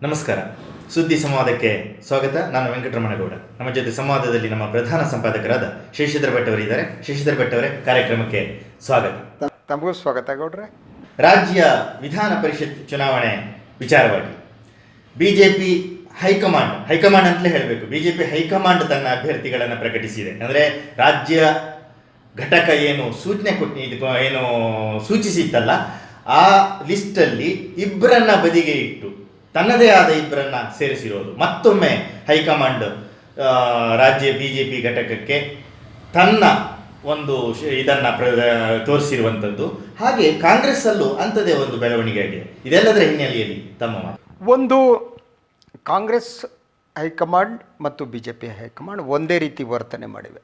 ನಮಸ್ಕಾರ. ಸುದ್ದಿ ಸಂವಾದಕ್ಕೆ ಸ್ವಾಗತ. ನಾನು ವೆಂಕಟರಮಣಗೌಡ. ನಮ್ಮ ಜೊತೆ ಸಂವಾದದಲ್ಲಿ ನಮ್ಮ ಪ್ರಧಾನ ಸಂಪಾದಕರಾದ ಶಶಿಧರ್ ಭಟ್ ಅವರಿದ್ದಾರೆ. ಶಶಿಧರ್ ಭಟ್ ಅವರೇ, ಕಾರ್ಯಕ್ರಮಕ್ಕೆ ಸ್ವಾಗತ. ತಮಗೂ ಸ್ವಾಗತ ಗೌಡ್ರೆ. ರಾಜ್ಯ ವಿಧಾನ ಪರಿಷತ್ ಚುನಾವಣೆ ವಿಚಾರವಾಗಿ ಬಿಜೆಪಿ ಹೈಕಮಾಂಡ್ ಅಂತಲೇ ಹೇಳಬೇಕು, ಬಿಜೆಪಿ ಹೈಕಮಾಂಡ್ ತನ್ನ ಅಭ್ಯರ್ಥಿಗಳನ್ನು ಪ್ರಕಟಿಸಿದೆ. ಅಂದರೆ ರಾಜ್ಯ ಘಟಕ ಏನು ಸೂಚಿಸಿತ್ತಲ್ಲ, ಆ ಲಿಸ್ಟಲ್ಲಿ ಇಬ್ಬರನ್ನ ಬದಿಗೆ ಇಟ್ಟು ತನ್ನದೇ ಆದ ಇಬ್ಬರನ್ನ ಸೇರಿಸಿರೋದು. ಮತ್ತೊಮ್ಮೆ ಹೈಕಮಾಂಡ್ ರಾಜ್ಯ ಬಿಜೆಪಿ ಘಟಕಕ್ಕೆ ತನ್ನ ಒಂದು ಇದನ್ನು ತೋರಿಸಿರುವಂಥದ್ದು. ಹಾಗೆ ಕಾಂಗ್ರೆಸ್ಸಲ್ಲೂ ಅಂಥದ್ದೇ ಒಂದು ಬೆಳವಣಿಗೆ ಆಗಿದೆ. ಇದೆಲ್ಲದರ ಹಿನ್ನೆಲೆಯಲ್ಲಿ ತಮ್ಮ ಮಾತು. ಒಂದು, ಕಾಂಗ್ರೆಸ್ ಹೈಕಮಾಂಡ್ ಮತ್ತು ಬಿ ಜೆ ಪಿ ಹೈಕಮಾಂಡ್ ಒಂದೇ ರೀತಿ ವರ್ತನೆ ಮಾಡಿವೆ.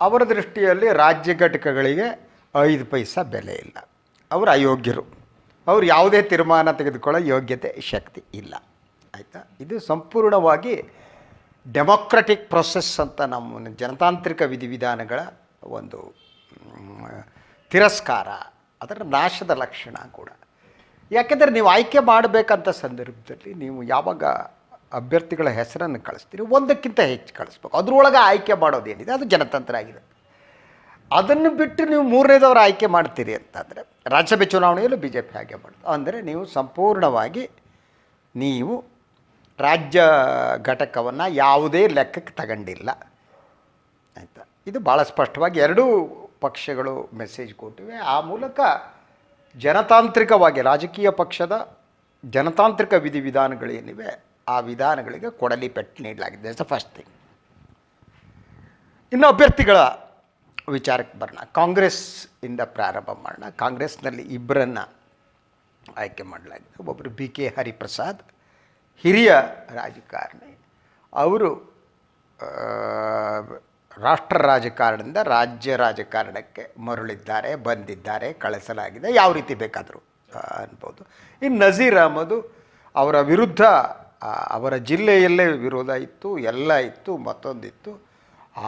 ಅವರ ದೃಷ್ಟಿಯಲ್ಲಿ ರಾಜ್ಯ ಘಟಕಗಳಿಗೆ 5 ಪೈಸಾ ಬೆಲೆ ಇಲ್ಲ. ಅವರು ಅಯೋಗ್ಯರು. ಅವರು ಯಾವುದೇ ತೀರ್ಮಾನ ತೆಗೆದುಕೊಳ್ಳೋ ಯೋಗ್ಯತೆ, ಶಕ್ತಿ ಇಲ್ಲ. ಆಯಿತಾ? ಇದು ಸಂಪೂರ್ಣವಾಗಿ ಡೆಮೊಕ್ರೆಟಿಕ್ ಪ್ರೊಸೆಸ್ ಅಂತ ನಮ್ಮ ಜನತಾಂತ್ರಿಕ ವಿಧಿವಿಧಾನಗಳ ಒಂದು ತಿರಸ್ಕಾರ, ಅದರ ನಾಶದ ಲಕ್ಷಣ ಕೂಡ. ಯಾಕೆಂದರೆ ನೀವು ಆಯ್ಕೆ ಮಾಡಬೇಕಂತ ಸಂದರ್ಭದಲ್ಲಿ ನೀವು ಯಾವಾಗ ಅಭ್ಯರ್ಥಿಗಳ ಹೆಸರನ್ನು ಕಳಿಸ್ತೀರಿ, ಒಂದಕ್ಕಿಂತ ಹೆಚ್ಚು ಕಳಿಸ್ಬೇಕು. ಅದರೊಳಗೆ ಆಯ್ಕೆ ಮಾಡೋದೇನಿದೆ ಅದು ಜನತಂತ್ರ ಆಗಿದೆ. ಅದನ್ನು ಬಿಟ್ಟು ನೀವು ಮೂರನೇದವರು ಆಯ್ಕೆ ಮಾಡ್ತೀರಿ ಅಂತಂದರೆ, ರಾಜ್ಯಸಭೆ ಚುನಾವಣೆಯಲ್ಲೂ ಬಿ ಜೆ ಪಿ ಹಾಗೆ ಮಾಡೋದು. ಅಂದರೆ ನೀವು ಸಂಪೂರ್ಣವಾಗಿ ನೀವು ರಾಜ್ಯ ಘಟಕವನ್ನು ಯಾವುದೇ ಲೆಕ್ಕಕ್ಕೆ ತಗೊಂಡಿಲ್ಲ. ಆಯಿತಾ? ಇದು ಭಾಳ ಸ್ಪಷ್ಟವಾಗಿ ಎರಡೂ ಪಕ್ಷಗಳು ಮೆಸೇಜ್ ಕೊಟ್ಟಿವೆ. ಆ ಮೂಲಕ ಜನತಾಂತ್ರಿಕವಾಗಿ ರಾಜಕೀಯ ಪಕ್ಷದ ಜನತಾಂತ್ರಿಕ ವಿಧಿವಿಧಾನಗಳೇನಿವೆ ಆ ವಿಧಾನಗಳಿಗೆ ಕೊಡಲಿ ಪೆಟ್ಟು ನೀಡಲಾಗಿದೆ. That's the first thing. ಇನ್ನು ಅಭ್ಯರ್ಥಿಗಳ ವಿಚಾರಕ್ಕೆ ಬರೋಣ. ಕಾಂಗ್ರೆಸ್ ಇಂದ ಪ್ರಾರಂಭ ಮಾಡೋಣ. ಕಾಂಗ್ರೆಸ್ನಲ್ಲಿ ಇಬ್ಬರನ್ನು ಆಯ್ಕೆ ಮಾಡಲಾಗಿದೆ. ಒಬ್ಬರು ಬಿ ಕೆ ಹರಿಪ್ರಸಾದ್, ಹಿರಿಯ ರಾಜಕಾರಣಿ. ಅವರು ರಾಷ್ಟ್ರ ರಾಜಕಾರಣದಿಂದ ರಾಜ್ಯ ರಾಜಕಾರಣಕ್ಕೆ ಬಂದಿದ್ದಾರೆ, ಕಳಿಸಲಾಗಿದೆ. ಯಾವ ರೀತಿ ಬೇಕಾದರೂ ಅನ್ಬೋದು. ಇನ್ನು ನಜೀರ್ ಅಹಮದ್, ಅವರ ವಿರುದ್ಧ ಅವರ ಜಿಲ್ಲೆಯಲ್ಲೇ ವಿರೋಧ ಇತ್ತು, ಎಲ್ಲ ಇತ್ತು, ಮತ್ತೊಂದಿತ್ತು.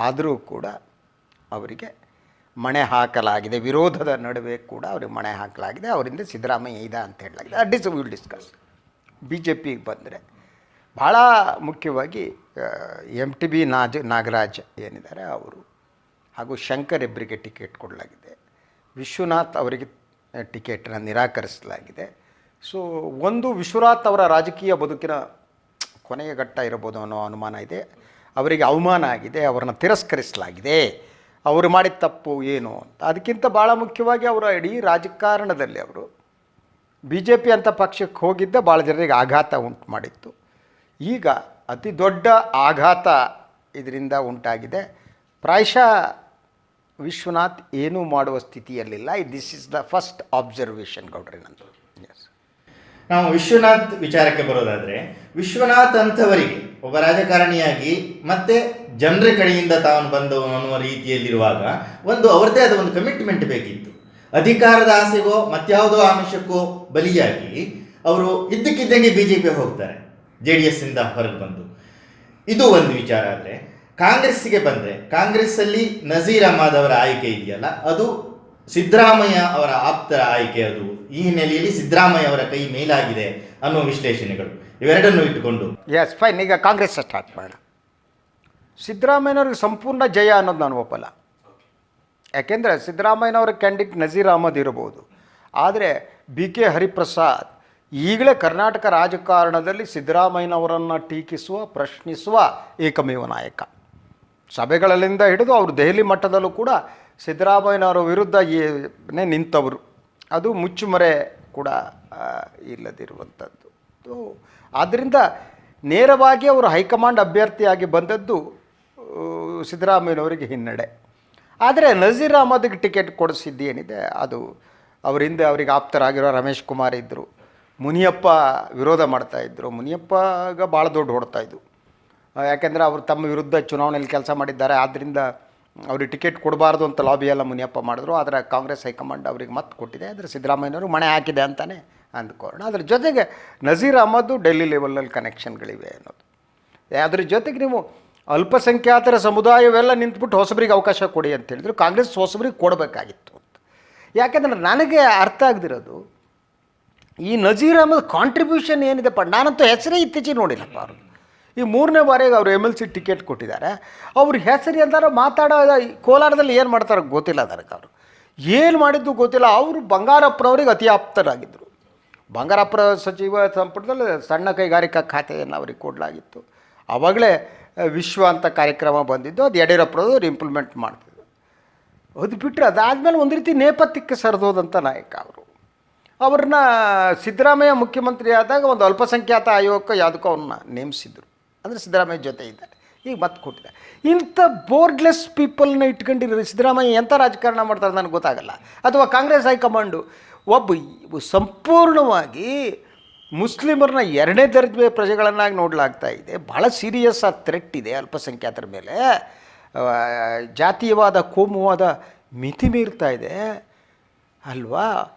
ಆದರೂ ಕೂಡ ಅವರಿಗೆ ಮಣೆ ಹಾಕಲಾಗಿದೆ. ವಿರೋಧದ ನಡುವೆ ಕೂಡ ಅವ್ರಿಗೆ ಮಣೆ ಹಾಕಲಾಗಿದೆ. ಅವರಿಂದ ಸಿದ್ದರಾಮಯ್ಯ ಇದೆ ಅಂತ ಹೇಳಲಾಗಿದೆ. Will discuss. ಬಿ ಜೆ ಪಿಗೆ ಬಂದರೆ ಭಾಳ ಮುಖ್ಯವಾಗಿ MTB ನಾಗರಾಜ್ ಏನಿದ್ದಾರೆ ಅವರು, ಹಾಗೂ ಶಂಕರ್ ಇಬ್ಬರಿಗೆ ಟಿಕೆಟ್ ಕೊಡಲಾಗಿದೆ. ವಿಶ್ವನಾಥ್ ಅವರಿಗೆ ಟಿಕೆಟನ್ನು ನಿರಾಕರಿಸಲಾಗಿದೆ. ಸೊ ಒಂದು, ವಿಶ್ವನಾಥ್ ಅವರ ರಾಜಕೀಯ ಬದುಕಿನ ಕೊನೆಯ ಘಟ್ಟ ಇರಬಹುದು ಅನ್ನೋ ಅನುಮಾನ ಇದೆ. ಅವರಿಗೆ ಅವಮಾನ ಆಗಿದೆ, ಅವರನ್ನು ತಿರಸ್ಕರಿಸಲಾಗಿದೆ. ಅವರು ಮಾಡಿದ ತಪ್ಪು ಏನು ಅಂತ. ಅದಕ್ಕಿಂತ ಭಾಳ ಮುಖ್ಯವಾಗಿ ಅವರ ಇಡೀ ರಾಜಕಾರಣದಲ್ಲಿ ಅವರು ಬಿ ಜೆ ಪಿ ಅಂತ ಪಕ್ಷಕ್ಕೆ ಹೋಗಿದ್ದ ಭಾಳ ಜನರಿಗೆ ಆಘಾತ ಉಂಟು ಮಾಡಿತ್ತು. ಈಗ ಅತಿ ದೊಡ್ಡ ಆಘಾತ ಇದರಿಂದ ಉಂಟಾಗಿದೆ. ಪ್ರಾಯಶಃ ವಿಶ್ವನಾಥ್ ಏನೂ ಮಾಡುವ ಸ್ಥಿತಿಯಲ್ಲಿಲ್ಲ. This is the first observation ಗೌಡ್ರಿ ನಂದು. ಎಸ್, ನಾವು ವಿಶ್ವನಾಥ್ ವಿಚಾರಕ್ಕೆ ಬರೋದಾದರೆ, ವಿಶ್ವನಾಥ್ ಅಂಥವರಿಗೆ ಒಬ್ಬ ರಾಜಕಾರಣಿಯಾಗಿ ಮತ್ತೆ ಜನರ ಕಡೆಯಿಂದ ತಾನು ಬಂದವನು ಅನ್ನುವ ರೀತಿಯಲ್ಲಿರುವಾಗ ಒಂದು ಅವರದೇ ಆದ ಒಂದು ಕಮಿಟ್ಮೆಂಟ್ ಬೇಕಿತ್ತು. ಅಧಿಕಾರದ ಆಸೆಗೋ ಮತ್ಯಾವುದೋ ಆಮಿಷಕ್ಕೋ ಬಲಿಯಾಗಿ ಅವರು ಇದ್ದಕ್ಕಿದ್ದಂಗೆ BJP ಹೋಗ್ತಾರೆ, JDS ಇಂದ ಹೊರಗೆ ಬಂದು. ಇದು ಒಂದು ವಿಚಾರ. ಆದರೆ ಕಾಂಗ್ರೆಸ್ಸಿಗೆ ಬಂದರೆ, ಕಾಂಗ್ರೆಸ್ಸಲ್ಲಿ ನಜೀರ್ ಅಹಮದ್ ಅವರ ಆಯ್ಕೆ ಇದೆಯಲ್ಲ, ಅದು ಸಿದ್ದರಾಮಯ್ಯ ಅವರ ಆಪ್ತರ ಆಯ್ಕೆ. ಅದು ಈ ಹಿನ್ನೆಲೆಯಲ್ಲಿ ಸಿದ್ದರಾಮಯ್ಯ ಅವರ ಕೈ ಮೇಲಾಗಿದೆ ಅನ್ನುವ ವಿಶ್ಲೇಷಣೆಗಳು. ಇವೆರಡನ್ನು ಇಟ್ಟುಕೊಂಡು ಎಸ್, ಫೈನ್. ಈಗ ಕಾಂಗ್ರೆಸ್ ಸ್ಟಾರ್ಟ್ ಮಾಡೋಣ. ಸಿದ್ದರಾಮಯ್ಯನವ್ರಿಗೆ ಸಂಪೂರ್ಣ ಜಯ ಅನ್ನೋದು ನಾನು ಒಪ್ಪಲ್ಲ. ಯಾಕೆಂದರೆ ಸಿದ್ದರಾಮಯ್ಯನವರ ಕ್ಯಾಂಡಿಡೇಟ್ ನಜೀರ್ ಅಹಮದ್ ಇರಬಹುದು, ಆದರೆ ಬಿ ಕೆ ಹರಿಪ್ರಸಾದ್ ಈಗಲೇ ಕರ್ನಾಟಕ ರಾಜಕಾರಣದಲ್ಲಿ ಸಿದ್ದರಾಮಯ್ಯನವರನ್ನು ಟೀಕಿಸುವ, ಪ್ರಶ್ನಿಸುವ ಏಕಮೇವ ನಾಯಕ. ಸಭೆಗಳಲ್ಲಿಂದ ಹಿಡಿದು ಅವರು ದೆಹಲಿ ಮಟ್ಟದಲ್ಲೂ ಕೂಡ ಸಿದ್ದರಾಮಯ್ಯನವರ ವಿರುದ್ಧ ನಿಂತವರು. ಅದು ಮುಚ್ಚುಮರೆ ಕೂಡ ಇಲ್ಲದಿರುವಂಥದ್ದು. ಆದ್ದರಿಂದ ನೇರವಾಗಿ ಅವರು ಹೈಕಮಾಂಡ್ ಅಭ್ಯರ್ಥಿಯಾಗಿ ಬಂದದ್ದು ಸಿದ್ದರಾಮಯ್ಯನವರಿಗೆ ಹಿನ್ನಡೆ. ಆದರೆ ನಜೀರ್ ಅಹಮದ್ಗೆ ಟಿಕೆಟ್ ಕೊಡಿಸಿದ್ದೇನಿದೆ ಅದು ಅವರಿಂದ ಅವರಿಗೆ ಆಪ್ತರಾಗಿರೋ ರಮೇಶ್ ಕುಮಾರ್ ಇದ್ದರು, ಮುನಿಯಪ್ಪ ವಿರೋಧ ಮಾಡ್ತಾಯಿದ್ರು. ಮುನಿಯಪ್ಪಗೆ ಭಾಳ ದೊಡ್ಡ ಹೊಡ್ತಾಯಿದ್ದು. ಯಾಕೆಂದರೆ ಅವರು ತಮ್ಮ ವಿರುದ್ಧ ಚುನಾವಣೆಯಲ್ಲಿ ಕೆಲಸ ಮಾಡಿದ್ದಾರೆ. ಆದ್ದರಿಂದ ಅವ್ರಿಗೆ ಟಿಕೆಟ್ ಕೊಡಬಾರ್ದು ಅಂತ ಲಾಬಿ ಎಲ್ಲ ಮುನಿಯಪ್ಪ ಮಾಡಿದ್ರು. ಆದರೆ ಕಾಂಗ್ರೆಸ್ ಹೈಕಮಾಂಡ್ ಅವ್ರಿಗೆ ಮತ್ತೆ ಕೊಟ್ಟಿದೆ. ಆದರೆ ಸಿದ್ದರಾಮಯ್ಯನವರು ಮಣೆ ಹಾಕಿದೆ ಅಂತಲೇ ಅಂದ್ಕೊಳ್ಳೋಣ. ಅದ್ರ ಜೊತೆಗೆ ನಜೀರ್ ಅಹಮದ್ ಡೆಲ್ಲಿ ಲೆವೆಲಲ್ಲಿ ಕನೆಕ್ಷನ್ಗಳಿವೆ ಅನ್ನೋದು. ಅದ್ರ ಜೊತೆಗೆ ನೀವು ಅಲ್ಪಸಂಖ್ಯಾತರ ಸಮುದಾಯವೆಲ್ಲ ನಿಂತ್ಬಿಟ್ಟು ಹೊಸಬರಿಗೆ ಅವಕಾಶ ಕೊಡಿ ಅಂತ ಹೇಳಿದ್ರು. ಕಾಂಗ್ರೆಸ್ ಹೊಸಬರಿಗೆ ಕೊಡಬೇಕಾಗಿತ್ತು ಅಂತ. ಯಾಕೆಂದರೆ ನನಗೆ ಅರ್ಥ ಆಗದಿರೋದು, ಈ ನಜೀರ್ ಅಹಮದ್ ಕಾಂಟ್ರಿಬ್ಯೂಷನ್ ಏನಿದೆಪ್ಪ, ನಾನಂತೂ ಹೆಸರೇ ಇತ್ತೀಚೆಗೆ ನೋಡಿಲ್ಲಪ್ಪ ಅವರು. ಈ 3ನೇ ಬಾರಿಗೆ ಅವರು MLC ಟಿಕೆಟ್ ಕೊಟ್ಟಿದ್ದಾರೆ. ಅವ್ರ ಹೆಸರು ಎಂದಾರ ಮಾತಾಡೋ ಕೋಲಾರದಲ್ಲಿ ಏನು ಮಾಡ್ತಾರೋ ಗೊತ್ತಿಲ್ಲ ಅದಕ್ಕೆ. ಅವರು ಏನು ಮಾಡಿದ್ದು ಗೊತ್ತಿಲ್ಲ. ಅವರು ಬಂಗಾರಪ್ಪನವ್ರಿಗೆ ಅತಿ ಆಪ್ತರಾಗಿದ್ದರು. ಬಂಗಾರಪ್ಪರ ಸಚಿವ ಸಂಪುಟದಲ್ಲಿ ಸಣ್ಣ ಕೈಗಾರಿಕಾ ಖಾತೆಯನ್ನು ಅವ್ರಿಗೆ ಕೊಡಲಾಗಿತ್ತು. ಆವಾಗಲೇ ವಿಶ್ವ ಅಂತ ಕಾರ್ಯಕ್ರಮ ಬಂದಿದ್ದು, ಅದು ಯಡಿಯೂರಪ್ಪನವ್ರು ಇಂಪ್ಲಿಮೆಂಟ್ ಮಾಡ್ತಿದ್ರು. ಅದು ಬಿಟ್ಟರೆ ಅದಾದಮೇಲೆ ಒಂದು ರೀತಿ ನೇಪಥ್ಯಕ್ಕೆ ಸರಿದೋದಂಥ ನಾಯಕ ಅವರು. ಅವ್ರನ್ನ ಸಿದ್ದರಾಮಯ್ಯ ಮುಖ್ಯಮಂತ್ರಿ ಆದಾಗ ಒಂದು ಅಲ್ಪಸಂಖ್ಯಾತ ಆಯೋಗಕ್ಕೆ ಯಾವುದಕ್ಕೂ ಅವ್ರನ್ನ ನೇಮಿಸಿದ್ರು. ಅಂದರೆ ಸಿದ್ದರಾಮಯ್ಯ ಜೊತೆ ಇದ್ದಾರೆ. ಈಗ ಮತ್ತೆ ಕೊಟ್ಟಿದ್ದಾರೆ. ಇಂಥ ಬೋರ್ಡ್ಲೆಸ್ ಪೀಪಲ್ನ ಇಟ್ಕೊಂಡಿರೋ ಸಿದ್ದರಾಮಯ್ಯ ಎಂಥ ರಾಜಕಾರಣ ಮಾಡ್ತಾರೆ ನನಗೆ ಗೊತ್ತಾಗಲ್ಲ. ಅಥವಾ ಕಾಂಗ್ರೆಸ್ ಹೈಕಮಾಂಡು ಒಬ್ಬ ಸಂಪೂರ್ಣವಾಗಿ ಮುಸ್ಲಿಮರನ್ನ 2ನೇ ದರ್ಜೆ ಪ್ರಜೆಗಳನ್ನಾಗಿ ನೋಡಲಾಗ್ತಾ ಇದೆ. ಭಾಳ ಸೀರಿಯಸ್ ಆದ ಥ್ರೆಟ್ ಇದೆ ಅಲ್ಪಸಂಖ್ಯಾತರ ಮೇಲೆ. ಜಾತೀಯವಾದ ಕೋಮುವಾದ ಮಿತಿ ಮೀರ್ತಾ ಇದೆ ಅಲ್ವಾ.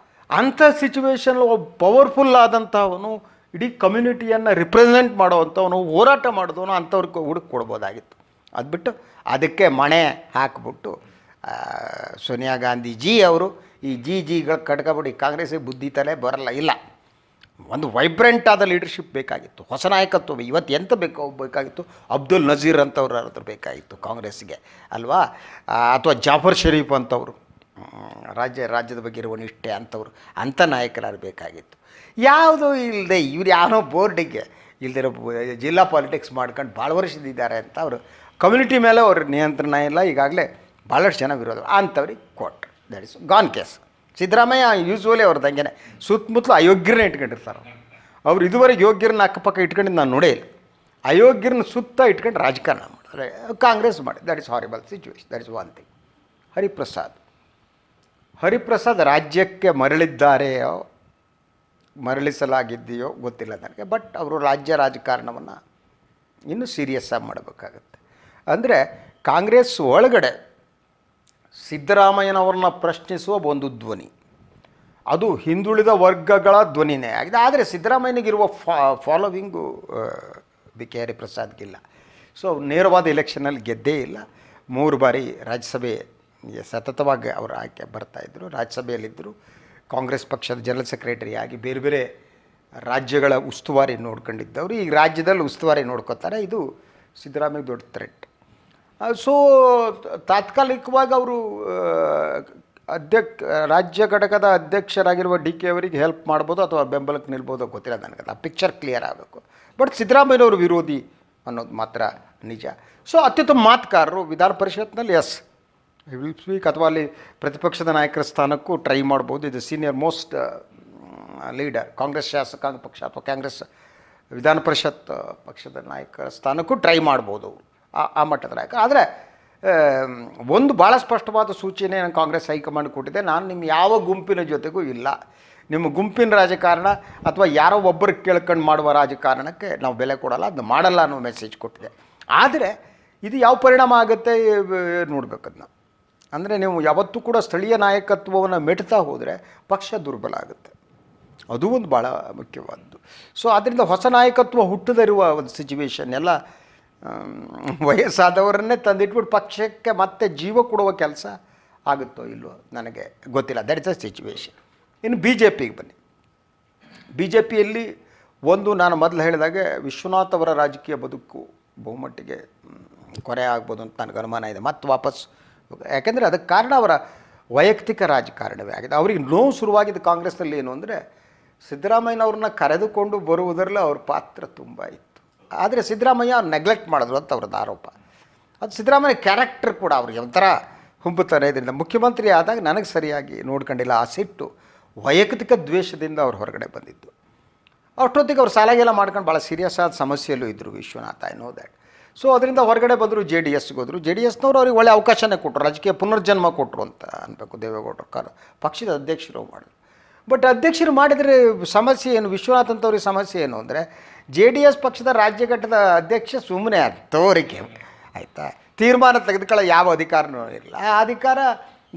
ಅಂಥ ಸಿಚುವೇಶನ್ ಒಬ್ಬ ಪವರ್ಫುಲ್ ಆದಂಥವನು, ಇಡೀ ಕಮ್ಯುನಿಟಿಯನ್ನು ರಿಪ್ರೆಸೆಂಟ್ ಮಾಡೋವಂಥವನು, ಹೋರಾಟ ಮಾಡಿದವನು ಅಂಥವ್ರಿಗೆ ಹುಡುಕಿ ಕೊಡ್ಬೋದಾಗಿತ್ತು. ಅದು ಬಿಟ್ಟು ಅದಕ್ಕೆ ಮಣೆ ಹಾಕಿಬಿಟ್ಟು ಸೋನಿಯಾ ಗಾಂಧಿ ಅವರು ಈ ಜಿಗಳು ಕಟ್ಕೊಬಿಟ್ಟು ಕಾಂಗ್ರೆಸ್ಸಿಗೆ ಬುದ್ಧಿ ತಲೆ ಬರಲ್ಲ. ಇಲ್ಲ, ಒಂದು ವೈಬ್ರೆಂಟ್ ಆದ ಲೀಡರ್ಶಿಪ್ ಬೇಕಾಗಿತ್ತು, ಹೊಸ ನಾಯಕತ್ವ. ಇವತ್ತು ಎಂತ ಬೇಕಾಗಿತ್ತು? ಅಬ್ದುಲ್ ನಜೀರ್ ಅಂತವ್ರು ಯಾರಾದ್ರೂ ಬೇಕಾಗಿತ್ತು ಕಾಂಗ್ರೆಸ್ಸಿಗೆ ಅಲ್ವಾ. ಅಥವಾ ಜಾಫರ್ ಶರೀಫ್ ಅಂತವರು, ರಾಜ್ಯದ ಬಗ್ಗೆ ಇರುವ ನಿಷ್ಠೆ ಅಂಥವ್ರು, ಅಂಥ ನಾಯಕರಾರು ಬೇಕಾಗಿತ್ತು. ಯಾವುದೂ ಇಲ್ಲದೆ ಇವ್ರು ಯಾರೋ ಬೋರ್ಡಿಗೆ ಇಲ್ದಿರೋ ಜಿಲ್ಲಾ ಪಾಲಿಟಿಕ್ಸ್ ಮಾಡ್ಕೊಂಡು ಭಾಳ ವರ್ಷದಿದ್ದಾರೆ ಅಂತ ಅವರು ಕಮ್ಯುನಿಟಿ ಮೇಲೆ ಅವ್ರ ನಿಯಂತ್ರಣ ಇಲ್ಲ. ಈಗಾಗಲೇ ಭಾಳಷ್ಟು ಜನ ವಿರೋಧ ಅಂಥವ್ರಿಗೆ ಕೊಟ್ಟರು. That is gone case. Siddaramaiah usually ಅವ್ರದ್ದು ಹಂಗೆ ಸುತ್ತಮುತ್ತಲು ಅಯೋಗ್ಯರನ್ನ ಇಟ್ಕೊಂಡಿರ್ತಾರೆ. ಅವ್ರು ಇದುವರೆಗೆ ಯೋಗ್ಯರನ್ನ ಅಕ್ಕಪಕ್ಕ ಇಟ್ಕೊಂಡಿದ್ದು ನಾನು ನೋಡೇ ಇಲ್ಲ. ಅಯೋಗ್ಯರನ್ನ ಸುತ್ತ ಇಟ್ಕೊಂಡು ರಾಜಕಾರಣ ಮಾಡಿದ್ರೆ ಕಾಂಗ್ರೆಸ್ ಮಾಡಿ. That is horrible situation. That is one thing. Hariprasad ರಾಜ್ಯಕ್ಕೆ ಮರಳಿದ್ದಾರೆಯೋ ಮರಳಿಸಲಾಗಿದೆಯೋ ಗೊತ್ತಿಲ್ಲ ನನಗೆ. ಬಟ್ ಅವರು ರಾಜ್ಯ ರಾಜಕಾರಣವನ್ನು ಇನ್ನೂ ಸೀರಿಯಸ್ಸಾಗಿ ಮಾಡಬೇಕಾಗತ್ತೆ. ಅಂದರೆ ಕಾಂಗ್ರೆಸ್ ಒಳಗಡೆ ಸಿದ್ದರಾಮಯ್ಯನವ್ರನ್ನ ಪ್ರಶ್ನಿಸುವ ಒಂದು ಧ್ವನಿ, ಅದು ಹಿಂದುಳಿದ ವರ್ಗಗಳ ಧ್ವನಿನೇ ಆಗಿದೆ. ಆದರೆ ಸಿದ್ದರಾಮಯ್ಯನಿಗಿರುವ ಫಾಲೋವಿಂಗು BK ಹರಿಪ್ರಸಾದ್ಗಿಲ್ಲ. ಸೊ ನೇರವಾದ ಎಲೆಕ್ಷನಲ್ಲಿ ಗೆದ್ದೇ ಇಲ್ಲ. 3 ಬಾರಿ ರಾಜ್ಯಸಭೆ ಸತತವಾಗಿ ಅವರು ಆಯ್ಕೆ ಬರ್ತಾಯಿದ್ರು. ರಾಜ್ಯಸಭೆಯಲ್ಲಿದ್ದರು. ಕಾಂಗ್ರೆಸ್ ಪಕ್ಷದ ಜನರಲ್ ಸೆಕ್ರೆಟರಿ ಆಗಿ ಬೇರೆ ಬೇರೆ ರಾಜ್ಯಗಳ ಉಸ್ತುವಾರಿ ನೋಡ್ಕೊಂಡಿದ್ದವರು ಈಗ ರಾಜ್ಯದಲ್ಲಿ ಉಸ್ತುವಾರಿ ನೋಡ್ಕೋತಾರೆ. ಇದು ಸಿದ್ದರಾಮಯ್ಯ ದೊಡ್ಡ ಥ್ರೆಟ್. ಸೊ ತಾತ್ಕಾಲಿಕವಾಗಿ ಅವರು ರಾಜ್ಯ ಘಟಕದ ಅಧ್ಯಕ್ಷರಾಗಿರುವ DK ಅವರಿಗೆ ಹೆಲ್ಪ್ ಮಾಡ್ಬೋದು ಅಥವಾ ಬೆಂಬಲಕ್ಕೆ ನಿಲ್ಬೋದು ಗೊತ್ತಿಲ್ಲ ನನಗೆ. ಆ ಪಿಕ್ಚರ್ ಕ್ಲಿಯರ್ ಆಗಬೇಕು. ಬಟ್ ಸಿದ್ದರಾಮಯ್ಯನವರು ವಿರೋಧಿ ಅನ್ನೋದು ಮಾತ್ರ ನಿಜ. ಸೊ ಅತ್ಯುತ್ತಮ ಮಾತುಕಾರರು ವಿಧಾನ ಪರಿಷತ್ನಲ್ಲಿ ವಿಲ್ ಸ್ಪೀಕ್, ಅಥವಾ ಅಲ್ಲಿ ಪ್ರತಿಪಕ್ಷದ ನಾಯಕರ ಸ್ಥಾನಕ್ಕೂ ಟ್ರೈ ಮಾಡ್ಬೋದು. ಇದು ಸೀನಿಯರ್ ಮೋಸ್ಟ್ ಲೀಡರ್ ಕಾಂಗ್ರೆಸ್ ಶಾಸಕಾಂಗ ಪಕ್ಷ ಅಥವಾ ಕಾಂಗ್ರೆಸ್ ವಿಧಾನ ಪರಿಷತ್ ಪಕ್ಷದ ನಾಯಕರ ಸ್ಥಾನಕ್ಕೂ ಟ್ರೈ ಮಾಡ್ಬೋದು ಆ ಮಟ್ಟದ ನಾಯಕ. ಆದರೆ ಒಂದು ಭಾಳ ಸ್ಪಷ್ಟವಾದ ಸೂಚನೆ ನಾನು ಕಾಂಗ್ರೆಸ್ ಹೈಕಮಾಂಡ್ ಕೊಟ್ಟಿದೆ, ನಾನು ನಿಮ್ಮ ಯಾವ ಗುಂಪಿನ ಜೊತೆಗೂ ಇಲ್ಲ. ನಿಮ್ಮ ಗುಂಪಿನ ರಾಜಕಾರಣ ಅಥವಾ ಯಾರೋ ಒಬ್ಬರಿಗೆ ಕೇಳ್ಕೊಂಡು ಮಾಡುವ ರಾಜಕಾರಣಕ್ಕೆ ನಾವು ಬೆಲೆ ಕೊಡಲ್ಲ, ಅದನ್ನ ಮಾಡಲ್ಲ ಅನ್ನೋ ಮೆಸೇಜ್ ಕೊಟ್ಟಿದೆ. ಆದರೆ ಇದು ಯಾವ ಪರಿಣಾಮ ಆಗುತ್ತೆ ನೋಡ್ಬೇಕದನ್ನ. ಅಂದರೆ ನೀವು ಯಾವತ್ತೂ ಕೂಡ ಸ್ಥಳೀಯ ನಾಯಕತ್ವವನ್ನು ಮೆಟ್ತಾ ಹೋದರೆ ಪಕ್ಷ ದುರ್ಬಲ ಆಗುತ್ತೆ. ಅದು ಒಂದು ಭಾಳ ಮುಖ್ಯವಾದ್ದು. ಸೊ ಅದರಿಂದ ಹೊಸ ನಾಯಕತ್ವ ಹುಟ್ಟದಿರುವ ಒಂದು ಸಿಚುವೇಶನ್ ಎಲ್ಲ ವಯಸ್ಸಾದವರನ್ನೇ ತಂದಿಟ್ಬಿಟ್ಟು ಪಕ್ಷಕ್ಕೆ ಮತ್ತೆ ಜೀವ ಕೊಡುವ ಕೆಲಸ ಆಗುತ್ತೋ ಇಲ್ವೋ ನನಗೆ ಗೊತ್ತಿಲ್ಲ. That is a situation. ಇನ್ನು BJPಗೆ ಬನ್ನಿ. BJPಯಲ್ಲಿ ಒಂದು ನಾನು ಮೊದಲು ಹೇಳಿದಾಗೆ ವಿಶ್ವನಾಥ್ ಅವರ ರಾಜಕೀಯ ಬದುಕು ಬಹುಮಟ್ಟಿಗೆ ಕೊರೆ ಆಗ್ಬೋದು ಅಂತ ನನಗೆ ಅನುಮಾನ ಇದೆ. ಮತ್ತೆ ವಾಪಸ್ ಯಾಕೆಂದರೆ ಅದಕ್ಕೆ ಕಾರಣ ಅವರ ವೈಯಕ್ತಿಕ ರಾಜಕಾರಣವೇ ಆಗಿದೆ. ಅವ್ರಿಗೆ ನೋವು ಶುರುವಾಗಿದ್ದು ಕಾಂಗ್ರೆಸ್ನಲ್ಲಿ ಏನು ಅಂದರೆ ಸಿದ್ದರಾಮಯ್ಯನವ್ರನ್ನ ಕರೆದುಕೊಂಡು ಬರುವುದರಲ್ಲಿ ಅವ್ರ ಪಾತ್ರ ತುಂಬ ಇತ್ತು. ಆದರೆ ಸಿದ್ದರಾಮಯ್ಯ ನೆಗ್ಲೆಕ್ಟ್ ಮಾಡಿದ್ರು ಅಂತ ಅವ್ರದ್ದು ಆರೋಪ. ಅದು ಸಿದ್ದರಾಮಯ್ಯ ಕ್ಯಾರೆಕ್ಟರ್ ಕೂಡ ಅವ್ರಿಗೆ ಒಂಥರ ಹುಂಬುತ್ತಾರೆ. ಇದರಿಂದ ಮುಖ್ಯಮಂತ್ರಿ ಆದಾಗ ನನಗೆ ಸರಿಯಾಗಿ ನೋಡ್ಕೊಂಡಿಲ್ಲ. ಆ ಸಿಟ್ಟು ವೈಯಕ್ತಿಕ ದ್ವೇಷದಿಂದ ಅವ್ರು ಹೊರಗಡೆ ಬಂದಿದ್ದು. ಅಷ್ಟೊತ್ತಿಗೆ ಅವ್ರು ಸಾಲಾಗೆಲ್ಲ ಮಾಡ್ಕೊಂಡು ಭಾಳ ಸೀರಿಯಸ್ ಆದ ಸಮಸ್ಯೆಯಲ್ಲೂ ಇದ್ದರು Vishwanath. I know that. So ಅದರಿಂದ ಹೊರಗಡೆ ಬಂದರು. JDSಗೆ ಹೋದರು. JDSನವ್ರು ಅವ್ರಿಗೆ ಒಳ್ಳೆ ಅವಕಾಶನೇ ಕೊಟ್ಟರು, ರಾಜಕೀಯ ಪುನರ್ಜನ್ಮ ಕೊಟ್ಟರು ಅಂತ ಅನ್ಬೇಕು. ದೇವೇಗೌಡರು ಪಕ್ಷದ ಅಧ್ಯಕ್ಷರು ಮಾಡಿದ್ರು. ಬಟ್ ಅಧ್ಯಕ್ಷರು ಮಾಡಿದರೆ ಸಮಸ್ಯೆ ಏನು? ವಿಶ್ವನಾಥ್ ಅಂತವ್ರಿಗೆ ಸಮಸ್ಯೆ ಏನು ಅಂದರೆ JDS ಪಕ್ಷದ ರಾಜ್ಯ ಘಟ್ಟದ ಅಧ್ಯಕ್ಷ ಸುಮ್ಮನೆ ತೋರಿಕೆ ಆಯಿತಾ, ತೀರ್ಮಾನ ತೆಗೆದುಕೊಳ್ಳೋ ಯಾವ ಅಧಿಕಾರನೂ ಇರಲ್ಲ. ಆ ಅಧಿಕಾರ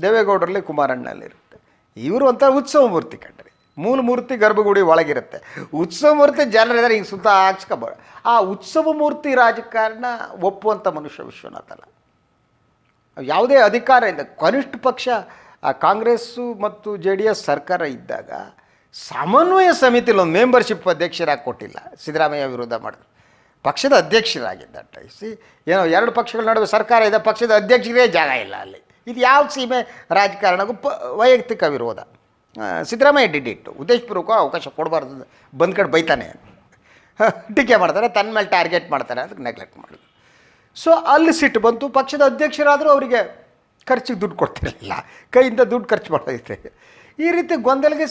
ದೇವೇಗೌಡರಲ್ಲಿ ಕುಮಾರಣ್ಣಲ್ಲಿರುತ್ತೆ. ಇವರು ಒಂಥರ ಉತ್ಸವ ಮೂರ್ತಿ ಕಂಡ್ರಿ. ಮೂಲ ಮೂರ್ತಿ ಗರ್ಭಗುಡಿ ಒಳಗಿರುತ್ತೆ. ಉತ್ಸವ ಮೂರ್ತಿ ಜನರಿದ್ದಾರೆ ಹಿಂಗೆ ಸುತ್ತ ಹಾಕ್ಸ್ಕೊಬಾರ. ಆ ಉತ್ಸವ ಮೂರ್ತಿ ರಾಜಕಾರಣ ಒಪ್ಪುವಂಥ ಮನುಷ್ಯ ವಿಶ್ವನಾಥ್ ಅಲ್ಲ. ಯಾವುದೇ ಅಧಿಕಾರ ಇಲ್ಲ. ಕನಿಷ್ಠ ಪಕ್ಷ ಕಾಂಗ್ರೆಸ್ಸು ಮತ್ತು JDS ಸರ್ಕಾರ ಇದ್ದಾಗ ಸಮನ್ವಯ ಸಮಿತಿಲಿ ಒಂದು ಮೆಂಬರ್ಶಿಪ್ ಅಧ್ಯಕ್ಷರಾಗಿ ಕೊಟ್ಟಿಲ್ಲ, ಸಿದ್ದರಾಮಯ್ಯ ವಿರೋಧ ಮಾಡಿದ್ರು. ಪಕ್ಷದ ಅಧ್ಯಕ್ಷರಾಗಿದ್ದ ಏನೋ ಎರಡು ಪಕ್ಷಗಳ ನಡುವೆ ಸರ್ಕಾರ ಇದೆ, ಪಕ್ಷದ ಅಧ್ಯಕ್ಷರೇ ಜಾಗ ಇಲ್ಲ ಅಲ್ಲಿ. ಇದು ಯಾವ ಸೀಮೆ ರಾಜಕಾರಣಕ್ಕೂ ವೈಯಕ್ತಿಕ ವಿರೋಧ. ಸಿದ್ದರಾಮಯ್ಯ ಡಿಡಿಟ್ಟು ಉದ್ದೇಶಪೂರ್ವಕ ಅವಕಾಶ ಕೊಡಬಾರ್ದು, ಬಂದ್ ಕಡೆ ಬೈತಾನೆ, ಟೀಕೆ ಮಾಡ್ತಾರೆ, ತನ್ನ ಮೇಲೆ ಟಾರ್ಗೆಟ್ ಮಾಡ್ತಾರೆ, ಅದಕ್ಕೆ ನೆಗ್ಲೆಕ್ಟ್ ಮಾಡೋದು. ಸೊ ಅಲ್ಲಿ ಸಿಟ್ಟು ಬಂತು. ಪಕ್ಷದ ಅಧ್ಯಕ್ಷರಾದರೂ ಅವರಿಗೆ ಖರ್ಚಿಗೆ ದುಡ್ಡು ಕೊಡ್ತಿರಲಿಲ್ಲ, ಕೈಯಿಂದ ದುಡ್ಡು ಖರ್ಚು ಮಾಡ್ತಾಯಿದ್ರೆ. ಈ ರೀತಿ ಗೊಂದಲಿಗೆ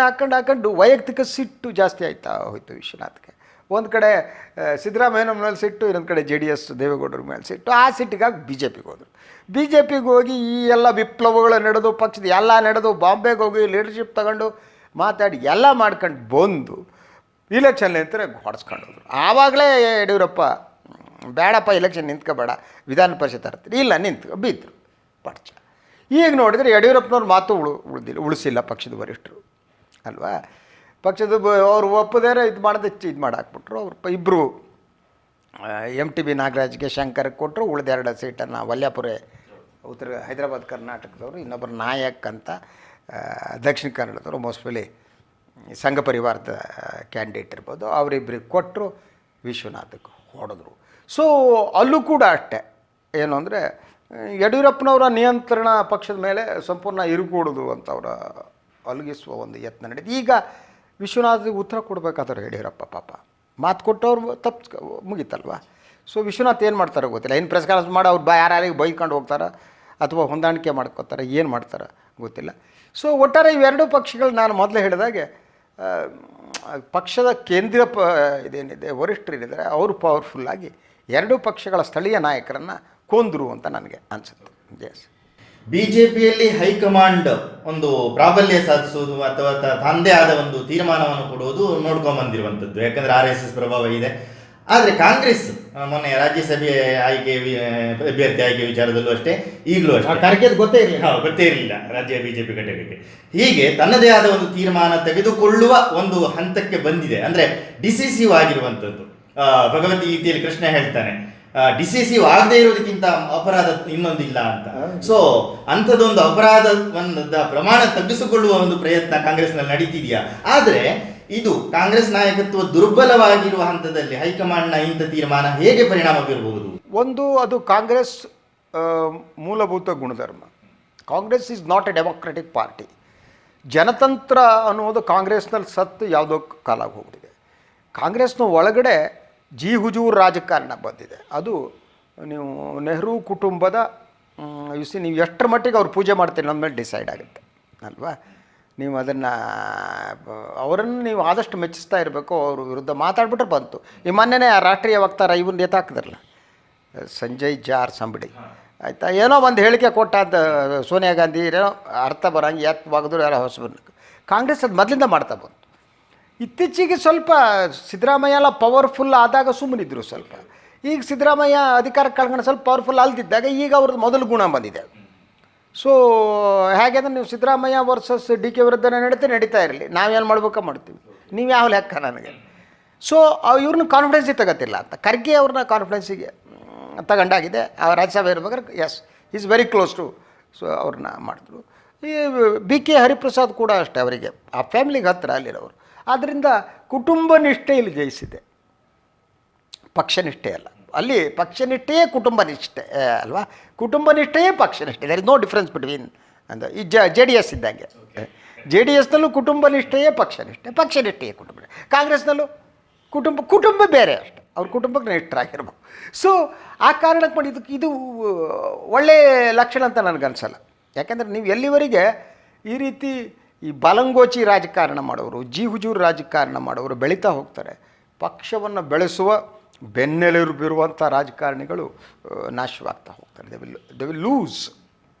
ಹಾಕೊಂಡು ವೈಯಕ್ತಿಕ ಸಿಟ್ಟು ಜಾಸ್ತಿ ಆಯ್ತಾ ಹೋಯಿತು ವಿಶ್ವನಾಥ್ಗೆ. ಒಂದು ಕಡೆ ಸಿದ್ದರಾಮಯ್ಯನ ಮೇಲೆ ಸಿಟ್ಟು, ಇನ್ನೊಂದು ಕಡೆ JDS ದೇವೇಗೌಡರ ಮೇಲೆ ಸಿಟ್ಟು. ಆ ಸಿಟ್ಟಿಗಾಗಿ BJPಗೆ ಹೋದರು. BJPಗೆ ಹೋಗಿ ಈ ಎಲ್ಲ ವಿಪ್ಲವಗಳು ನಡೆದು, ಪಕ್ಷದ ಎಲ್ಲ ನಡೆದು, ಬಾಂಬೆಗೆ ಹೋಗಿ ಲೀಡರ್ಶಿಪ್ ತಗೊಂಡು ಮಾತಾಡಿ ಎಲ್ಲ ಮಾಡ್ಕೊಂಡು ಬಂದು ಇಲೆಕ್ಷನ್ ನಿಂತರೆ ಹೊಡೆಸ್ಕೊಂಡು ಹೋದರು. ಆವಾಗಲೇ ಯಡಿಯೂರಪ್ಪ ಬೇಡಪ್ಪ ಇಲೆಕ್ಷನ್ ನಿಂತ್ಕೋಬೇಡ, ವಿಧಾನ ಪರಿಷತ್ ತರ್ತೀರಿ, ಇಲ್ಲ ಬಿದ್ದರು ಪಡ್ಚ. ಈಗ ನೋಡಿದರೆ ಯಡಿಯೂರಪ್ಪನವ್ರ ಮಾತು ಉಳಿಸಿಲ್ಲ ಪಕ್ಷದ ವರಿಷ್ಠರು ಅಲ್ವಾ. ಪಕ್ಷದ ಅವರು ಒಪ್ಪದೇರೆ ಇದು ಮಾಡಾಕ್ಬಿಟ್ರು. ಅವ್ರು ಇಬ್ಬರು MTB ನಾಗರಾಜ್ಗೆ ಶಂಕರ್ಗೆ ಕೊಟ್ಟರು. ಉಳಿದೆರಡು ಸೀಟನ್ನು ವಲ್ಯಾಪುರೆ ಉತ್ತರ ಹೈದರಾಬಾದ್ ಕರ್ನಾಟಕದವರು, ಇನ್ನೊಬ್ಬರು ನಾಯಕ್ ಅಂತ ದಕ್ಷಿಣ ಕನ್ನಡದವರು, ಮೋಸ್ಟ್ಲಿ ಸಂಘ ಪರಿವಾರದ ಕ್ಯಾಂಡಿಡೇಟ್ ಇರ್ಬೋದು, ಅವರಿಬ್ಬರಿಗೆ ಕೊಟ್ಟರು, ವಿಶ್ವನಾಥಕ್ಕೆ ಹೊಡೆದ್ರು. ಸೊ ಅಲ್ಲೂ ಕೂಡ ಅಷ್ಟೇ, ಏನು ಅಂದರೆ ಯಡಿಯೂರಪ್ಪನವರ ನಿಯಂತ್ರಣ ಪಕ್ಷದ ಮೇಲೆ ಸಂಪೂರ್ಣ ಇರುಗೂಡೋದು ಅಂತ ಅವರ ಅಲಗಿಸುವ ಒಂದು ಯತ್ನ ನಡೆದು. ಈಗ ವಿಶ್ವನಾಥಿಗೆ ಉತ್ತರ ಕೊಡಬೇಕಾದ್ರೆ ಯಡಿಯೂರಪ್ಪ ಪಾಪ ಮಾತು ಕೊಟ್ಟವ್ರು ತಪ್ಪು ಮುಗೀತಲ್ವ. ಸೊ ವಿಶ್ವನಾಥ್ ಏನು ಮಾಡ್ತಾರೋ ಗೊತ್ತಿಲ್ಲ. ಏನು ಪ್ರೆಸ್ ಕಾನ್ಫರೆನ್ಸ್ ಮಾಡಿ ಅವ್ರು ಯಾರಿಗೆ ಬೈಕೊಂಡು ಹೋಗ್ತಾರೆ ಅಥವಾ ಹೊಂದಾಣಿಕೆ ಮಾಡ್ಕೋತಾರೆ, ಏನು ಮಾಡ್ತಾರೆ ಗೊತ್ತಿಲ್ಲ. ಸೊ ಒಟ್ಟಾರೆ ಇವೆರಡೂ ಪಕ್ಷಗಳು ನಾನು ಮೊದಲೇ ಹೇಳಿದಾಗೆ ಪಕ್ಷದ ಕೇಂದ್ರ ಇದೇನಿದೆ ವರಿಷ್ಠರಿದ್ದಾರೆ, ಅವರು ಪವರ್ಫುಲ್ಲಾಗಿ ಎರಡೂ ಪಕ್ಷಗಳ ಸ್ಥಳೀಯ ನಾಯಕರನ್ನು ಕೊಂದರು ಅಂತ ನನಗೆ ಅನಿಸುತ್ತೆ. ಎಸ್, BJPಯಲ್ಲಿ ಹೈಕಮಾಂಡ್ ಒಂದು ಪ್ರಾಬಲ್ಯ ಸಾಧಿಸುವುದು ಅಥವಾ ತಂದೆ ಆದ ಒಂದು ತೀರ್ಮಾನವನ್ನು ಕೊಡುವುದು ನೋಡ್ಕೊಂಬಂದಿರುವಂಥದ್ದು, ಯಾಕಂದರೆ RSS ಪ್ರಭಾವ ಇದೆ. ಆದರೆ ಕಾಂಗ್ರೆಸ್ ಮೊನ್ನೆ ರಾಜ್ಯಸಭೆ ಅಭ್ಯರ್ಥಿ ಆಯ್ಕೆ ವಿಚಾರದಲ್ಲೂ ಅಷ್ಟೇ, ಈಗಲೂ ಅಷ್ಟೇ ಖರ್ಗೆದು ಗೊತ್ತೇ ಇರಲಿಲ್ಲ ರಾಜ್ಯ BJP ಘಟಕಕ್ಕೆ. ಹೀಗೆ ತನ್ನದೇ ಆದ ಒಂದು ತೀರ್ಮಾನ ತೆಗೆದುಕೊಳ್ಳುವ ಒಂದು ಹಂತಕ್ಕೆ ಬಂದಿದೆ. ಅಂದರೆ ಡಿಸಿಸಿವ್ ಆಗಿರುವಂಥದ್ದು. ಭಗವದ್ಗೀತೆಯಲ್ಲಿ ಕೃಷ್ಣ ಹೇಳ್ತಾನೆ, ಡಿಸಿಸಿವ್ ಆಗದೆ ಇರೋದಕ್ಕಿಂತ ಅಪರಾಧ ಇನ್ನೊಂದಿಲ್ಲ ಅಂತ. ಸೊ ಅಂಥದ್ದೊಂದು ಅಪರಾಧದ ಪ್ರಮಾಣ ತಗ್ಗಿಸಿಕೊಳ್ಳುವ ಒಂದು ಪ್ರಯತ್ನ ಕಾಂಗ್ರೆಸ್ನಲ್ಲಿ ನಡೀತಿದೆಯಾ? ಆದರೆ ಇದು ಕಾಂಗ್ರೆಸ್ ನಾಯಕತ್ವ ದುರ್ಬಲವಾಗಿರುವ ಹಂತದಲ್ಲಿ ಹೈಕಮಾಂಡ್ನ ಇಂಥ ತೀರ್ಮಾನ ಹೇಗೆ ಪರಿಣಾಮ ಬೀರಬಹುದು? ಒಂದು, ಅದು ಕಾಂಗ್ರೆಸ್ ಮೂಲಭೂತ ಗುಣಧರ್ಮ. Congress is not a democratic party. ಜನತಂತ್ರ ಅನ್ನೋದು ಕಾಂಗ್ರೆಸ್ನಲ್ಲಿ ಸತ್ತು ಯಾವುದೋ ಕಾಲ ಹೋಗ್ಬಿಟ್ಟಿದೆ. ಕಾಂಗ್ರೆಸ್ನ ಒಳಗಡೆ ಹುಜೂರ್ ರಾಜಕಾರಣ ಬಂದಿದೆ. ಅದು ನೀವು ನೆಹರು ಕುಟುಂಬದ ನೀವು ಎಷ್ಟರ ಮಟ್ಟಿಗೆ ಅವ್ರು ಪೂಜೆ ಮಾಡ್ತೀರಿ ಅನ್ನೋದ ಮೇಲೆ ಡಿಸೈಡ್ ಆಗುತ್ತೆ ಅಲ್ವಾ. ನೀವು ಅದನ್ನು ಅವರನ್ನು ನೀವು ಆದಷ್ಟು ಮೆಚ್ಚಿಸ್ತಾ ಇರಬೇಕು. ಅವ್ರ ವಿರುದ್ಧ ಮಾತಾಡ್ಬಿಟ್ರೆ ಬಂತು. ಈ ಮೊನ್ನೆನೇ ರಾಷ್ಟ್ರೀಯ ವಕ್ತಾರ ಇವನ್ನ ಎತ್ತಾಕಿದ್ರಲ್ಲ, ಸಂಜಯ್ ಜಾರ್ ಸಂಬಡಿ ಆಯಿತಾ, ಏನೋ ಒಂದು ಹೇಳಿಕೆ ಕೊಟ್ಟ ಅಂತ ಸೋನಿಯಾ ಗಾಂಧಿ ಏನೋ ಅರ್ಥ ಬರೋಂಗೆ ಎತ್ತವಾಗದ್ರು ಯಾರೋ ಹೊಸಬರು. ಕಾಂಗ್ರೆಸ್ ಅದು ಮೊದಲಿಂದ ಮಾಡ್ತಾ ಬಂತು. ಇತ್ತೀಚೆಗೆ ಸ್ವಲ್ಪ ಸಿದ್ದರಾಮಯ್ಯ ಎಲ್ಲ ಪವರ್ಫುಲ್ ಆದಾಗ ಸುಮ್ಮನಿದ್ರು ಸ್ವಲ್ಪ. ಈಗ ಸಿದ್ದರಾಮಯ್ಯ ಅಧಿಕಾರ ಕಳ್ಕೊಂಡು ಸ್ವಲ್ಪ ಪವರ್ಫುಲ್ ಅಲ್ದಿದ್ದಾಗ ಈಗ ಅವ್ರದ್ದು ಮೊದಲು ಗುಣ ಬಂದಿದೆ. ಸೊ ಹೇಗೆ ಅಂದರೆ ನೀವು ಸಿದ್ದರಾಮಯ್ಯ ವರ್ಸಸ್ DK ವಿರುದ್ಧನೇ ನಡೀತಾ ಇರಲಿ, ನಾವೇನು ಮಾಡ್ಬೇಕೋ ಮಾಡ್ತೀವಿ, ನೀವು ಯಾವ ಲೆಕ್ಕ ನನಗೆ. ಸೊ ಇವ್ರನ್ನ ಕಾನ್ಫಿಡೆನ್ಸಿಗೆ ತಗೋತಿಲ್ಲ ಅಂತ. ಖರ್ಗೆ ಅವ್ರನ್ನ ಕಾನ್ಫಿಡೆನ್ಸಿಗೆ ತಗೊಂಡಾಗಿದೆ. ರಾಜ್ಯಸಭೆ ಇರ್ಬೇಕಾದ್ರೆ as is very close to, so ಅವ್ರನ್ನ ಮಾಡಿದ್ರು. ಈ BK ಹರಿಪ್ರಸಾದ್ ಕೂಡ ಅಷ್ಟೇ, ಅವರಿಗೆ ಆ ಫ್ಯಾಮಿಲಿಗೆ ಹತ್ತಿರ ಅಲ್ಲಿರೋರು. ಆದ್ದರಿಂದ ಕುಟುಂಬ ನಿಷ್ಠೆ ಇಲ್ಲಿ ಜಯಿಸಿದೆ, ಪಕ್ಷನಿಷ್ಠೆ ಅಲ್ಲ. ಅಲ್ಲಿ ಪಕ್ಷನಿಷ್ಠೆಯೇ ಕುಟುಂಬ ನಿಷ್ಠೆ ಅಲ್ವಾ, ಕುಟುಂಬ ನಿಷ್ಠೆಯೇ ಪಕ್ಷನಿಷ್ಠೆ. There is no difference between ಅಂತ. ಈ JDS ಇದ್ದಂಗೆ, JDSನಲ್ಲೂ ಕುಟುಂಬ ನಿಷ್ಠೆಯೇ ಪಕ್ಷನಿಷ್ಠೆ, ಪಕ್ಷನಿಷ್ಠೆಯೇ ಕುಟುಂಬ. ಕಾಂಗ್ರೆಸ್ನಲ್ಲೂ ಕುಟುಂಬ ಬೇರೆ ಅಷ್ಟೆ, ಅವ್ರ ಕುಟುಂಬಕ್ಕೆ ನಿಷ್ಠರಾಗಿರ್ಬೇಕು. ಸೊ ಆ ಕಾರಣಕ್ಕೆ ಮಾಡಿ ಇದು ಒಳ್ಳೆಯ ಲಕ್ಷಣ ಅಂತ ನನಗನ್ಸಲ್ಲ. ಯಾಕೆಂದರೆ ನೀವು ಎಲ್ಲಿವರೆಗೆ ಈ ರೀತಿ ಈ ಬಲಂಗೋಚಿ ರಾಜಕಾರಣ ಮಾಡೋರು, ಹುಜೂರ್ ರಾಜಕಾರಣ ಮಾಡೋರು ಬೆಳೀತಾ ಹೋಗ್ತಾರೆ, ಪಕ್ಷವನ್ನು ಬೆಳೆಸುವ ಬೆನ್ನೆಲುಬಿರುವಂಥ ರಾಜಕಾರಣಿಗಳು ನಾಶವಾಗ್ತಾ ಹೋಗ್ತಾರೆ. They will lose.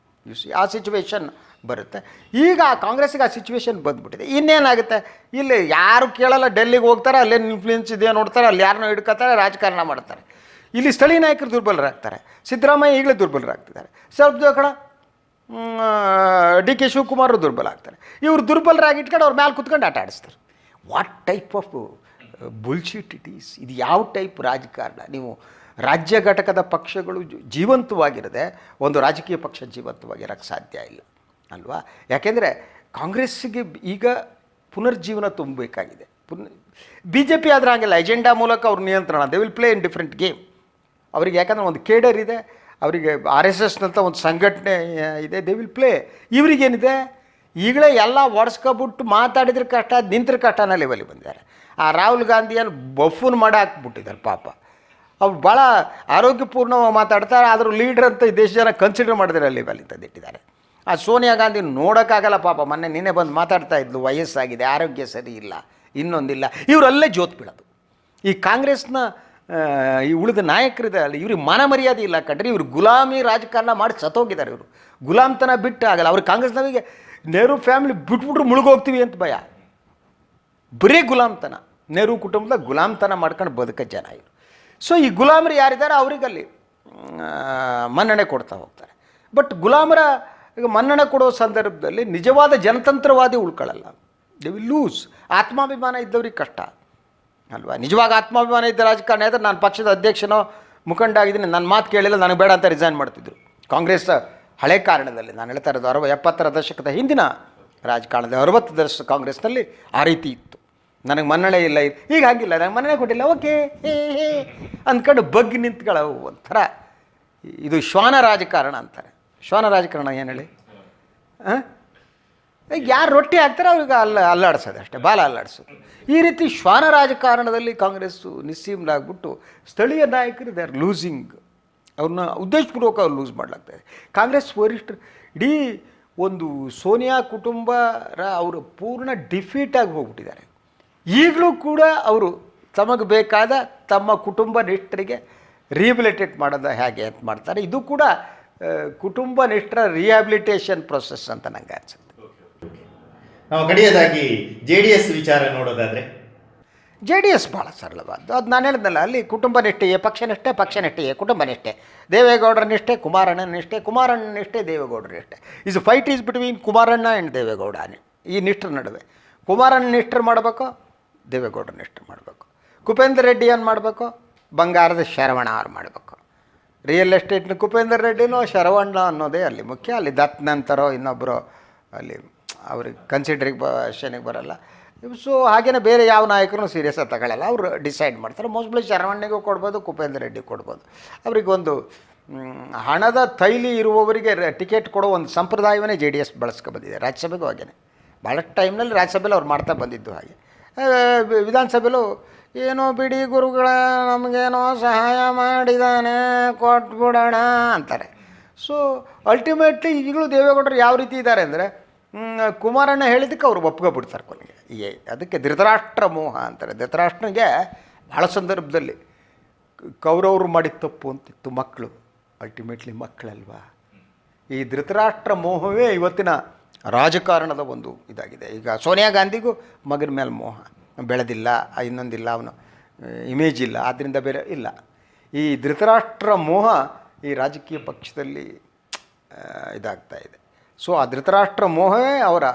ಆ ಸಿಚುವೇಶನ್ ಬರುತ್ತೆ. ಈಗ ಕಾಂಗ್ರೆಸ್ಸಿಗೆ ಆ ಸಿಚುವೇಶನ್ ಬಂದುಬಿಟ್ಟಿದೆ. ಇನ್ನೇನಾಗುತ್ತೆ, ಇಲ್ಲಿ ಯಾರು ಕೇಳಲ್ಲ, ಡೆಲ್ಲಿಗೆ ಹೋಗ್ತಾರೆ, ಅಲ್ಲೇನು ಇನ್ಫ್ಲೂಯೆನ್ಸ್ ಇದೆ ನೋಡ್ತಾರೆ, ಅಲ್ಲಿ ಯಾರನ್ನೋ ಹಿಡ್ಕೊತಾರೆ, ರಾಜಕಾರಣ ಮಾಡ್ತಾರೆ. ಇಲ್ಲಿ ಸ್ಥಳೀಯ ನಾಯಕರು ದುರ್ಬಲರಾಗ್ತಾರೆ. ಸಿದ್ದರಾಮಯ್ಯ ಈಗಲೇ ದುರ್ಬಲರಾಗ್ತಿದ್ದಾರೆ. ಸ್ವಲ್ಪ ಕಡೆ DK ಶಿವಕುಮಾರ್ ದುರ್ಬಲ ಆಗ್ತಾರೆ. ಇವರು ದುರ್ಬಲರಾಗಿ ಇಟ್ಕೊಂಡು ಅವ್ರ ಮೇಲೆ ಕುತ್ಕೊಂಡು ಆಟ ಆಡಿಸ್ತಾರೆ. What type of bullshit it is? ಇದು ಯಾವ ಟೈಪ್ ರಾಜಕಾರಣ? ನೀವು ರಾಜ್ಯ ಘಟಕದ ಪಕ್ಷಗಳು ಜೀವಂತವಾಗಿರದೆ ಒಂದು ರಾಜಕೀಯ ಪಕ್ಷ ಜೀವಂತವಾಗಿರೋಕ್ಕೆ ಸಾಧ್ಯ ಇಲ್ಲ ಅಲ್ವಾ. ಯಾಕೆಂದರೆ ಕಾಂಗ್ರೆಸ್ಸಿಗೆ ಈಗ ಪುನರ್ಜೀವನ ತುಂಬಬೇಕಾಗಿದೆ. ಬಿ ಜೆ ಪಿ ಆದರೆ ಹಾಗೆಲ್ಲ ಎಜೆಂಡಾ ಮೂಲಕ ಅವ್ರ ನಿಯಂತ್ರಣ, they will play in different game. ಅವರಿಗೆ ಯಾಕಂದರೆ ಒಂದು ಕೇಡರ್ ಇದೆ, ಅವರಿಗೆ ಆರ್ ಎಸ್ ಎಸ್ನಂಥ ಒಂದು ಸಂಘಟನೆ ಇದೆ, ದೇ ವಿಲ್ ಪ್ಲೇ. ಇವರಿಗೇನಿದೆ, ಈಗಲೇ ಎಲ್ಲ ಒಡ್ಸ್ಕೊಬಿಟ್ಟು ಮಾತಾಡಿದ್ರೆ ಕಷ್ಟ, ನಿಂತರ ಕಷ್ಟ ಅನ್ನೋ ಲೆವೆಲಿಗೆ ಬಂದಿದ್ದಾರೆ. ಆ ರಾಹುಲ್ ಗಾಂಧಿಯನ್ನು ಬಫೂನ್ ಮಾಡಿ ಹಾಕ್ಬಿಟ್ಟಿದ್ದಾರೆ ಪಾಪ. ಅವ್ರು ಭಾಳ ಆರೋಗ್ಯಪೂರ್ಣವಾಗಿ ಮಾತಾಡ್ತಾರೆ, ಆದರೂ ಲೀಡ್ರ್ ಅಂತ ಈ ದೇಶ ಜನ ಕನ್ಸಿಡರ್ ಮಾಡಿದ್ರೆ ಲೆವೆಲಿಗೆ ತಂದಿಟ್ಟಿದ್ದಾರೆ. ಆ ಸೋನಿಯಾ ಗಾಂಧಿ ನೋಡೋಕ್ಕಾಗಲ್ಲ ಪಾಪ. ನಿನ್ನೆ ಬಂದು ಮಾತಾಡ್ತಾ ಇದ್ಲು, ವಯಸ್ಸಾಗಿದೆ, ಆರೋಗ್ಯ ಸರಿ ಇಲ್ಲ, ಇನ್ನೊಂದಿಲ್ಲ. ಇವರಲ್ಲೇ ಜೋತ್ ಬೀಳೋದು. ಈ ಕಾಂಗ್ರೆಸ್ನ ಈ ಉಳಿದ ನಾಯಕರಿದೆ ಅಲ್ಲ, ಇವ್ರಿಗೆ ಮಾನ ಮರ್ಯಾದೆ ಇಲ್ಲ ಕಣ್ರಿ. ಇವರು ಗುಲಾಮಿ ರಾಜಕಾರಣ ಮಾಡಿ ಸತ್ತೋಗಿದ್ದಾರೆ. ಇವರು ಗುಲಾಮ್ತನ ಬಿಟ್ಟು ಆಗಲ್ಲ. ಅವ್ರಿಗೆ ಕಾಂಗ್ರೆಸ್ನವರಿಗೆ ನೆಹರು ಫ್ಯಾಮಿಲಿ ಬಿಟ್ಬಿಟ್ರು ಮುಳುಗೋಗ್ತೀವಿ ಅಂತ ಭಯ. ಬರೀ ಗುಲಾಮ್ತನ, ನೆಹರು ಕುಟುಂಬದ ಗುಲಾಮ್ತನ ಮಾಡ್ಕೊಂಡು ಬದುಕ ಜನ ಇವರು. ಸೊ ಈ ಗುಲಾಮರು ಯಾರಿದ್ದಾರೆ ಅವರಿಗಲ್ಲಿ ಮನ್ನಣೆ ಕೊಡ್ತಾ ಹೋಗ್ತಾರೆ. ಬಟ್ ಗುಲಾಮರ ಈಗ ಮನ್ನಣೆ ಕೊಡೋ ಸಂದರ್ಭದಲ್ಲಿ ನಿಜವಾದ ಜನತಂತ್ರವಾದಿ ಉಳ್ಕೊಳ್ಳಲ್ಲ. They will lose. ಆತ್ಮಾಭಿಮಾನ ಇದ್ದವ್ರಿಗೆ ಕಷ್ಟ ಅಲ್ವಾ. ನಿಜವಾಗ ಆತ್ಮಾಭಿಮಾನ ಇದ್ದ ರಾಜಕಾರಣ ಆದರೆ ನಾನು ಪಕ್ಷದ ಅಧ್ಯಕ್ಷನೋ ಮುಖಂಡ ಆಗಿದ್ದೀನಿ, ನನ್ನ ಮಾತು ಕೇಳಿಲ್ಲ, ನನಗೆ ಬೇಡ ಅಂತ ರಿಸೈನ್ ಮಾಡ್ತಿದ್ರು. ಕಾಂಗ್ರೆಸ್ ಹಳೆ ಕಾರಣದಲ್ಲಿ ನಾನು ಹೇಳ್ತಾ ಇರೋದು 70ರ ದಶಕದ ಹಿಂದಿನ ರಾಜಕಾರಣದಲ್ಲಿ 60 ದಶಕ ಕಾಂಗ್ರೆಸ್ನಲ್ಲಿ ಆ ರೀತಿ ಇತ್ತು. ನನಗೆ ಮನ್ನಣೆ ಇಲ್ಲ, ಈಗ ಹಾಗಿಲ್ಲ, ನನಗೆ ಮನ್ನಣೆ ಕೊಟ್ಟಿಲ್ಲ, ಓಕೆ ಹೇ ಅಂದ್ಕೊಂಡು ಬಗ್ಗಿ ನಿಂತ್ಕೊಳ್ಳವು ಒಂಥರ. ಇದು ಶ್ವಾನ ರಾಜಕಾರಣ ಅಂತಾರೆ. ಶ್ವಾನ ರಾಜಕಾರಣ ಏನು ಹೇಳಿ? ಹಾಂ, ಈಗ ಯಾರು ರೊಟ್ಟಿ ಹಾಕ್ತಾರೆ ಅವ್ರಿಗೆ ಅಲ್ಲಾಡ್ಸೋದು ಅಷ್ಟೇ, ಬಾಲ ಅಲ್ಲಾಡ್ಸೋದು. ಈ ರೀತಿ ಶ್ವಾನ ರಾಜಕಾರಣದಲ್ಲಿ ಕಾಂಗ್ರೆಸ್ಸು ನಿಸ್ಸೀಮಲಾಗ್ಬಿಟ್ಟು ಸ್ಥಳೀಯ ನಾಯಕರು ದೇ ಆರ್ ಲೂಸಿಂಗ್. ಅವ್ರನ್ನ ಉದ್ದೇಶಪೂರ್ವಕ ಅವ್ರು ಲೂಸ್ ಮಾಡಲಾಗ್ತಾಯಿದೆ. ಕಾಂಗ್ರೆಸ್ ವರಿಷ್ಠರು ಇಡೀ ಒಂದು ಸೋನಿಯಾ ಕುಟುಂಬರ ಅವರು ಪೂರ್ಣ ಡಿಫೀಟಾಗಿ ಹೋಗ್ಬಿಟ್ಟಿದ್ದಾರೆ. ಈಗಲೂ ಕೂಡ ಅವರು ತಮಗೆ ಬೇಕಾದ ತಮ್ಮ ಕುಟುಂಬ ನಿಷ್ಠರಿಗೆ ರಿಹ್ಯಾಬಿಲಿಟೇಟ್ ಮಾಡೋದು ಹೇಗೆ ಅಂತ ಮಾಡ್ತಾರೆ. ಇದು ಕೂಡ ಕುಟುಂಬ ನಿಷ್ಠರ ರಿಹ್ಯಾಬಿಲಿಟೇಷನ್ ಪ್ರೊಸೆಸ್ ಅಂತ ನಂಗೆ ಅನ್ಸುತ್ತೆ. ನಾವು ಕಡೆಯದಾಗಿ JDS ವಿಚಾರ ನೋಡೋದಾದರೆ, JDS ಭಾಳ ಸರಳವಾದ್ದು. ಅದು ನಾನು ಹೇಳಿದ್ನಲ್ಲ, ಅಲ್ಲಿ ಕುಟುಂಬ ನಿಷ್ಠೆಯೇ ಪಕ್ಷ ನಿಷ್ಠೆಯೇ ಕುಟುಂಬ ನಿಷ್ಠೆ. ದೇವೇಗೌಡರ ನಿಷ್ಠೆ, ಕುಮಾರಣ್ಣನ ನಿಷ್ಠೆ, ಕುಮಾರಣ್ಣ ನಿಷ್ಠೆ, ದೇವೇಗೌಡರ ನಿಷ್ಠೆ. Is fight is between Kumaranna and Deve Gowda. ಈ ನಿಷ್ಠರ ನಡುವೆ ಕುಮಾರಣ್ಣ ನಿಷ್ಠರು ಮಾಡಬೇಕು, ದೇವೇಗೌಡರ ನಿಷ್ಠರು ಮಾಡಬೇಕು. ಕುಪೇಂದ್ರ ರೆಡ್ಡಿ ಏನು ಮಾಡಬೇಕು, ಬಂಗಾರದ ಶರವಣ ಅವ್ರು ಮಾಡಬೇಕು. ರಿಯಲ್ ಎಸ್ಟೇಟ್ನ ಕುಪೇಂದ್ರ ರೆಡ್ಡಿನೋ ಶರವಣ ಅನ್ನೋದೇ ಅಲ್ಲಿ ಮುಖ್ಯ. ಅಲ್ಲಿ ದತ್ ನಂತರೋ ಇನ್ನೊಬ್ಬರು ಅಲ್ಲಿ ಅವ್ರಿಗೆ ಕನ್ಸಿಡರೇಷನಿಗೆ ಬರೋಲ್ಲ. ಸೊ ಹಾಗೆಯೇ ಬೇರೆ ಯಾವ ನಾಯಕರು ಸೀರಿಯಸ್ಸಾಗಿ ತಗೊಳ್ಳಲ್ಲ. ಅವರು ಡಿಸೈಡ್ ಮಾಡ್ತಾರೆ. ಮೋಸ್ಟ್ಲಿ ಶರವಣ್ಣಿಗೂ ಕೊಡ್ಬೋದು, ಕುಪೇಂದ್ರ ರೆಡ್ಡಿ ಕೊಡ್ಬೋದು. ಅವರಿಗೊಂದು ಹಣದ ತೈಲಿ ಇರುವವರಿಗೆ ಟಿಕೆಟ್ ಕೊಡೋ ಒಂದು ಸಂಪ್ರದಾಯವನ್ನೇ JDS ಬಳಸ್ಕೊಬಂದಿದೆ. ರಾಜ್ಯಸಭೆಗೂ ಹಾಗೇ ಭಾಳಷ್ಟು ಟೈಮ್ನಲ್ಲಿ ರಾಜ್ಯಸಭೆಯಲ್ಲಿ ಅವ್ರು ಮಾಡ್ತಾ ಬಂದಿದ್ದು ಹಾಗೆ. ವಿಧಾನಸಭೆಯಲ್ಲೂ ಏನೋ ಬಿಡಿ ಗುರುಗಳ ನಮಗೇನೋ ಸಹಾಯ ಮಾಡಿದಾನೆ ಕೊಟ್ಬಿಡೋಣ ಅಂತಾರೆ. ಸೊ ಅಲ್ಟಿಮೇಟ್ಲಿ ಈಗಲೂ ದೇವೇಗೌಡರು ಯಾವ ರೀತಿ ಇದ್ದಾರೆ ಅಂದರೆ, ಕುಮಾರಣ್ಣ ಹೇಳಿದ್ದಕ್ಕೆ ಅವರು ಒಪ್ಕೊಬಿಡ್ತಾರೆ ಕೊನೆಗೆ. ಅದಕ್ಕೆ ಧೃತರಾಷ್ಟ್ರ ಮೋಹ ಅಂತಾರೆ. ಧೃತರಾಷ್ಟ್ರನಿಗೆ ಭಾಳ ಸಂದರ್ಭದಲ್ಲಿ ಕೌರವರು ಮಾಡಿದ ತಪ್ಪು ಅಂತಿತ್ತು. ಮಕ್ಕಳು ಅಲ್ಟಿಮೇಟ್ಲಿ ಮಕ್ಕಳಲ್ವಾ. ಈ ಧೃತರಾಷ್ಟ್ರ ಮೋಹವೇ ಇವತ್ತಿನ ರಾಜಕಾರಣದ ಒಂದು ಇದಾಗಿದೆ. ಈಗ ಸೋನಿಯಾ ಗಾಂಧಿಗೂ ಮಗನ ಮೇಲೆ ಮೋಹ, ಬೆಳೆದಿಲ್ಲ, ಇನ್ನೊಂದಿಲ್ಲ, ಅವನು ಇಮೇಜ್ ಇಲ್ಲ, ಆದ್ದರಿಂದ ಬೇರೆ ಇಲ್ಲ. ಈ ಧೃತರಾಷ್ಟ್ರ ಮೋಹ ಈ ರಾಜಕೀಯ ಪಕ್ಷದಲ್ಲಿ ಇದಾಗ್ತಾ ಇದೆ. ಸೊ ಆ ಧೃತರಾಷ್ಟ್ರ ಮೋಹವೇ ಅವರ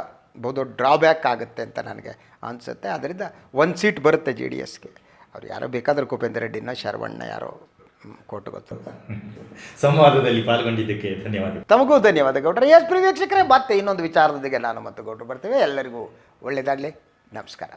ಬಹುದೊಡ್ಡ ಡ್ರಾಬ್ಯಾಕ್ ಆಗುತ್ತೆ ಅಂತ ನನಗೆ ಅನಿಸುತ್ತೆ. ಅದರಿಂದ ಒಂದು ಸೀಟ್ ಬರುತ್ತೆ JDSಗೆ. ಅವ್ರು ಯಾರೋ ಬೇಕಾದರೂ ಕುಪೇಂದ್ರ ರೆಡ್ಡಿನ ಶರವಣ್ಣ ಯಾರೋ ಕೊಟ್ಟು ಗೊತ್ತು. ಸಂವಾದದಲ್ಲಿ ಪಾಲ್ಗೊಂಡಿದ್ದಕ್ಕೆ ಧನ್ಯವಾದ. ತಮಗೂ ಧನ್ಯವಾದ ಗೌಡ್ರೆ. ಪ್ರಿಯ ವೀಕ್ಷಕರೇ, ಮತ್ತೆ ಇನ್ನೊಂದು ವಿಚಾರದೊಂದಿಗೆ ನಾನು ಮತ್ತು ಗೌಡ್ರು ಬರ್ತೇವೆ. ಎಲ್ಲರಿಗೂ ಒಳ್ಳೆಯದಾಗಲಿ. ನಮಸ್ಕಾರ.